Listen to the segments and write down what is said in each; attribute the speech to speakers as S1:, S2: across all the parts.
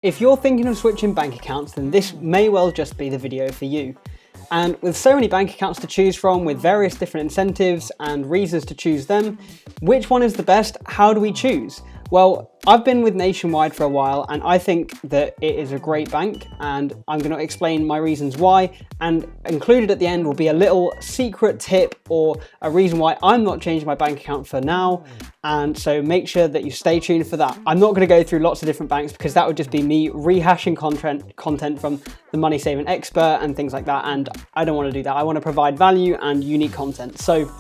S1: If you're thinking of switching bank accounts, then this may well just be the video for you. And with so many bank accounts to choose from, with various different incentives and reasons to choose them, which one is the best? How do we choose? Well, I've been with Nationwide for a while and I think that it is a great bank, and I'm going to explain my reasons why, and included at the end will be a little secret tip or a reason why I'm not changing my bank account for now, and so make sure that you stay tuned for that. I'm not going to go through lots of different banks because that would just be me rehashing content from the Money Saving Expert and things like that, and I don't want to do that. I want to provide value and unique content. So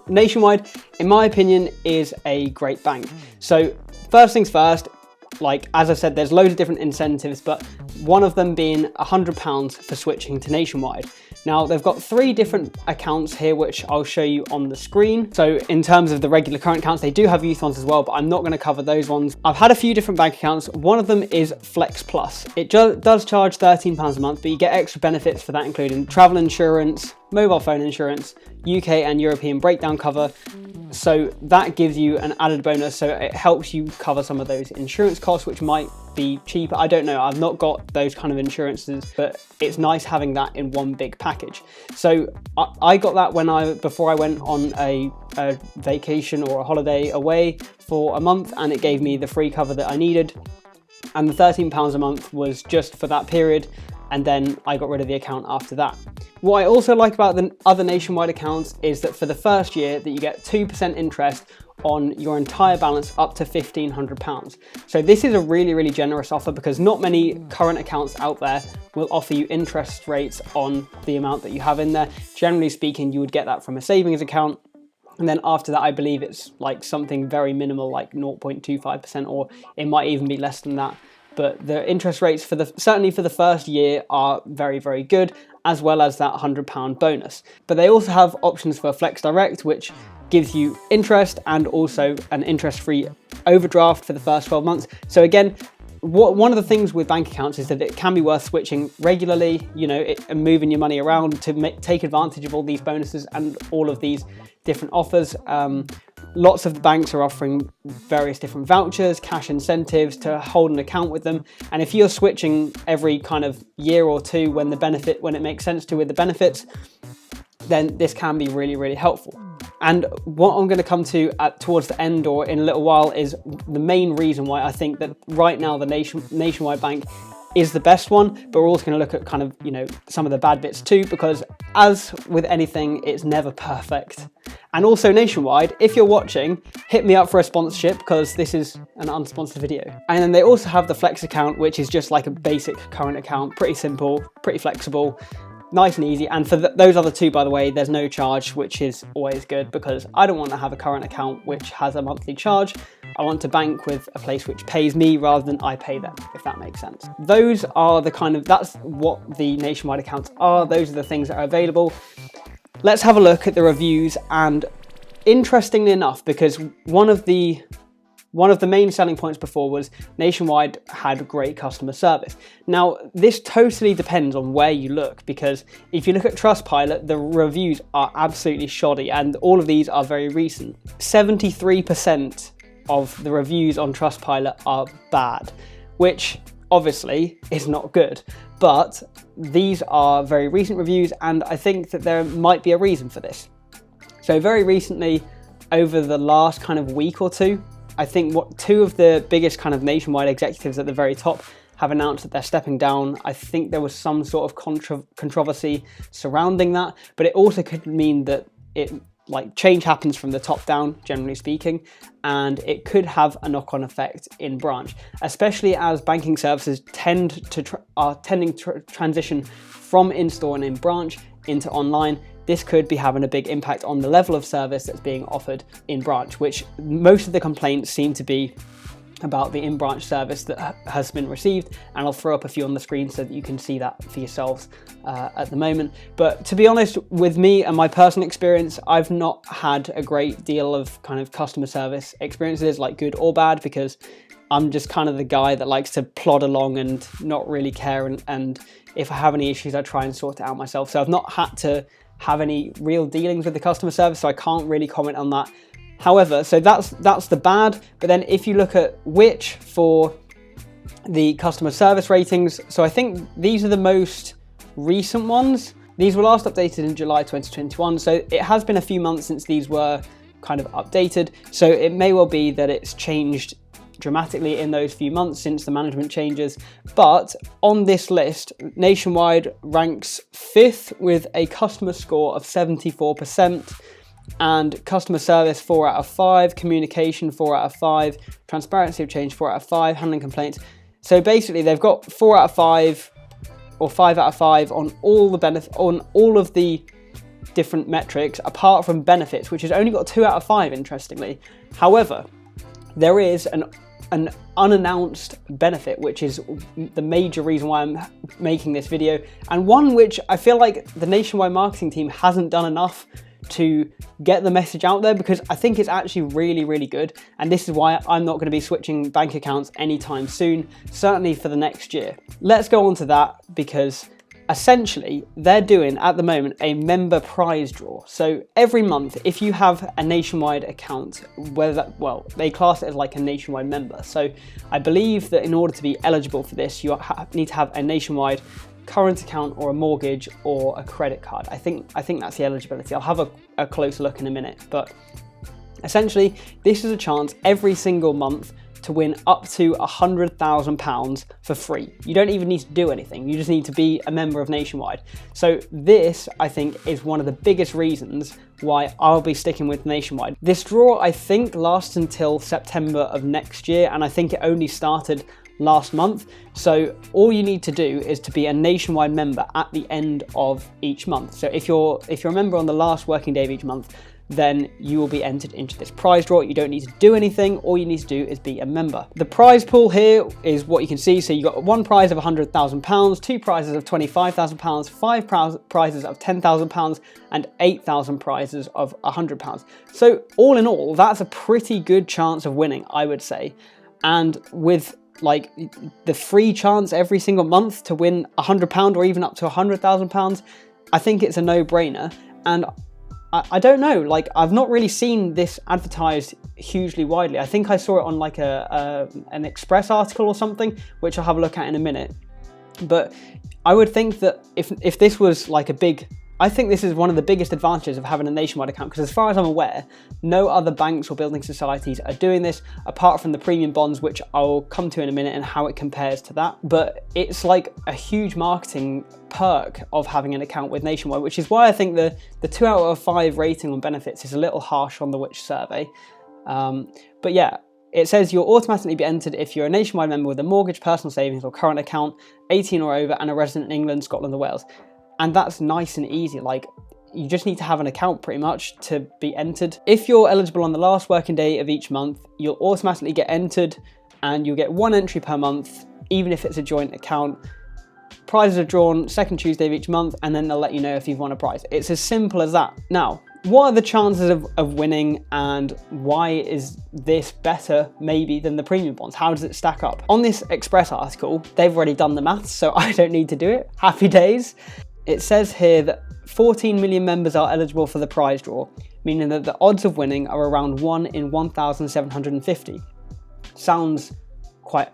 S1: Nationwide, in my opinion, is a great bank. So first things first, like as I said, there's loads of different incentives, but one of them being £100 for switching to Nationwide. Now they've got 3 different accounts here, which I'll show you on the screen. So in terms of the regular current accounts, they do have youth ones as well, but I'm not going to cover those ones. I've had a few different bank accounts. One of them is Flex Plus. It does charge £13 a month, but you get extra benefits for that, including travel insurance, mobile phone insurance, UK and European breakdown cover. So that gives you an added bonus. So it helps you cover some of those insurance costs, which might be cheaper. I don't know. I've not got those kind of insurances, but it's nice having that in one big package. So I got that before I went on a vacation or a holiday away for a month, and it gave me the free cover that I needed. And the £13 a month was just for that period, and then I got rid of the account after that. What I also like about the other Nationwide accounts is that for the first year that you get 2% interest on your entire balance up to £1,500. So this is a really, really generous offer because not many current accounts out there will offer you interest rates on the amount that you have in there. Generally speaking, you would get that from a savings account. And then after that, I believe it's like something very minimal, like 0.25%, or it might even be less than that. But the interest rates certainly for the first year are very, very good, as well as that £100 bonus. But they also have options for Flex Direct, which gives you interest and also an interest-free overdraft for the first 12 months. So again, one of the things with bank accounts is that it can be worth switching regularly, and moving your money around to take advantage of all these bonuses and all of these different offers. Lots of the banks are offering various different vouchers, cash incentives to hold an account with them. And if you're switching every kind of year or two when it makes sense to with the benefits, then this can be really, really helpful. And what I'm going to come to towards the end or in a little while is the main reason why I think that right now the Nationwide Bank is the best one, but we're also going to look at kind of, some of the bad bits too, because as with anything, it's never perfect. And also Nationwide, if you're watching, hit me up for a sponsorship because this is an unsponsored video. And then they also have the Flex account, which is just like a basic current account, pretty simple, pretty flexible, nice and easy. And for those other two, by the way, there's no charge, which is always good because I don't want to have a current account which has a monthly charge. I want to bank with a place which pays me rather than I pay them, if that makes sense. Those are that's what the Nationwide accounts are. Those are the things that are available. Let's have a look at the reviews. And interestingly enough, because one of the main selling points before was Nationwide had great customer service. Now, this totally depends on where you look, because if you look at Trustpilot, the reviews are absolutely shoddy, and all of these are very recent. 73% of the reviews on Trustpilot are bad, which obviously is not good. But these are very recent reviews, and I think that there might be a reason for this. So very recently, over the last kind of week or two, I think two of the biggest kind of Nationwide executives at the very top have announced that they're stepping down. I think there was some sort of controversy surrounding that, but it also could mean that change happens from the top down, generally speaking, and it could have a knock-on effect in branch, especially as banking services are tending to transition from in-store and in branch into online. This could be having a big impact on the level of service that's being offered in branch, which most of the complaints seem to be about the in-branch service that has been received, and I'll throw up a few on the screen so that you can see that for yourselves at the moment. But to be honest, with me and my personal experience, I've not had a great deal of kind of customer service experiences, like good or bad, because I'm just kind of the guy that likes to plod along and not really care, and if I have any issues, I try and sort it out myself. So I've not had to have any real dealings with the customer service, so I can't really comment on that. However, so that's the bad, but then if you look at which for the customer service ratings. So I think these are the most recent ones. These were last updated in July 2021, so it has been a few months since these were kind of updated. So it may well be that it's changed dramatically in those few months since the management changes. But on this list, Nationwide ranks 5th with a customer score of 74%, and customer service 4 out of 5, communication 4 out of 5, transparency of change 4 out of 5, handling complaints. So basically they've got 4 out of 5 or 5 out of 5 on all of the different metrics apart from benefits, which has only got 2 out of 5, interestingly. However, there is an unannounced benefit, which is the major reason why I'm making this video, and one which I feel like the Nationwide marketing team hasn't done enough to get the message out there, because I think it's actually really, really good. And this is why I'm not going to be switching bank accounts anytime soon, certainly for the next year. Let's go on to that, because essentially they're doing at the moment a member prize draw. So every month, if you have a Nationwide account, they class it as like a Nationwide member. So I believe that in order to be eligible for this, you need to have a Nationwide current account or a mortgage or a credit card. I think that's the eligibility. I'll have a closer look in a minute, but essentially this is a chance every single month to win up to £100,000 for free. You don't even need to do anything. You just need to be a member of Nationwide. So this, I think, is one of the biggest reasons why I'll be sticking with Nationwide. This draw, I think, lasts until September of next year, and I think it only started last month. So all you need to do is to be a Nationwide member at the end of each month. So if you're a member on the last working day of each month, then you will be entered into this prize draw. You don't need to do anything. All you need to do is be a member. The prize pool here is what you can see. So you got one prize of £100,000, 2 prizes of £25,000, 5 prizes of £10,000, and 8,000 prizes of £100. So all in all, that's a pretty good chance of winning, I would say. And with like the free chance every single month to win £100 or even up to £100,000, I think it's a no-brainer. And I don't know, like I've not really seen this advertised hugely widely. I think I saw it on like an Express article or something, which I'll have a look at in a minute. But I would think that if this was like I think this is one of the biggest advantages of having a Nationwide account, because as far as I'm aware, no other banks or building societies are doing this apart from the premium bonds, which I'll come to in a minute and how it compares to that. But it's like a huge marketing perk of having an account with Nationwide, which is why I think the 2 out of 5 rating on benefits is a little harsh on the Which survey. But yeah, it says you'll automatically be entered if you're a Nationwide member with a mortgage, personal savings or current account, 18 or over, and a resident in England, Scotland or Wales. And that's nice and easy. Like, you just need to have an account pretty much to be entered. If you're eligible on the last working day of each month, you'll automatically get entered and you'll get 1 entry per month, even if it's a joint account. Prizes are drawn second Tuesday of each month, and then they'll let you know if you've won a prize. It's as simple as that. Now, what are the chances of winning, and why is this better maybe than the premium bonds? How does it stack up? On this Express article, they've already done the maths, so I don't need to do it. Happy days. It says here that 14 million members are eligible for the prize draw, meaning that the odds of winning are around 1 in 1,750. Sounds quite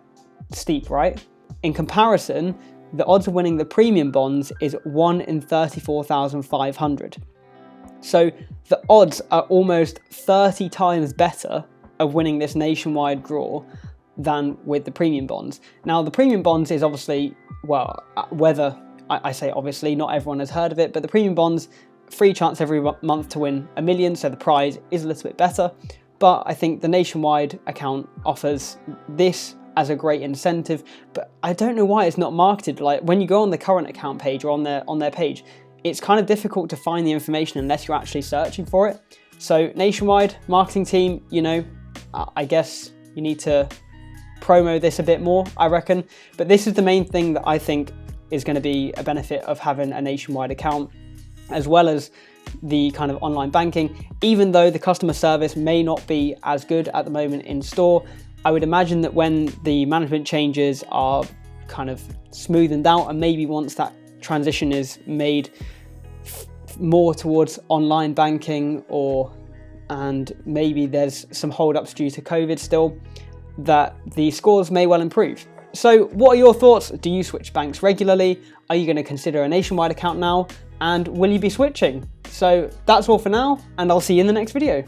S1: steep, right? In comparison, the odds of winning the premium bonds is 1 in 34,500. So the odds are almost 30 times better of winning this Nationwide draw than with the premium bonds. Now, the premium bonds is obviously, well, whether I say obviously, not everyone has heard of it, but the premium bonds, free chance every month to win $1 million, so the prize is a little bit better. But I think the Nationwide account offers this as a great incentive, but I don't know why it's not marketed. Like when you go on the current account page or on their page, it's kind of difficult to find the information unless you're actually searching for it. So Nationwide marketing team, you know, I guess you need to promo this a bit more, I reckon. But this is the main thing that I think is going to be a benefit of having a Nationwide account, as well as the kind of online banking. Even though the customer service may not be as good at the moment in store, I would imagine that when the management changes are kind of smoothened out, and maybe once that transition is made more towards online banking, and maybe there's some hold-ups due to COVID still, that the scores may well improve. So what are your thoughts? Do you switch banks regularly? Are you going to consider a nationwide account now? And will you be switching? So that's all for now, and I'll see you in the next video.